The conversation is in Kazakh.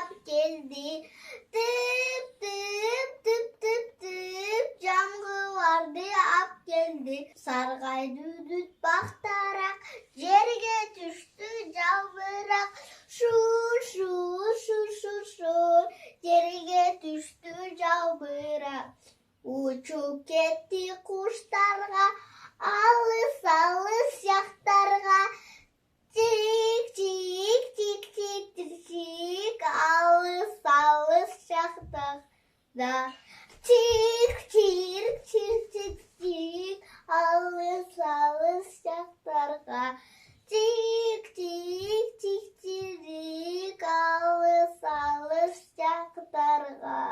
ап келді. Тіп, тіп, тіп, тіп, тіп, жаңғыларды ап келді. Сарғай дүдіт бақтарақ, жерге түшті жалбырақ. Шур, шур, шур, шур, шур, жерге түшті жалбырақ. Учуп кетті құштарға, алыс, алыс жақтарға. Тик, тик, тик, тик, тик, тик, алыс, алыс жақтарда. Тик, тик, тик, тик, тик, алыс, алыс жақтарға. Тик, тик, тик, тик, алыс, алыс жақтарға.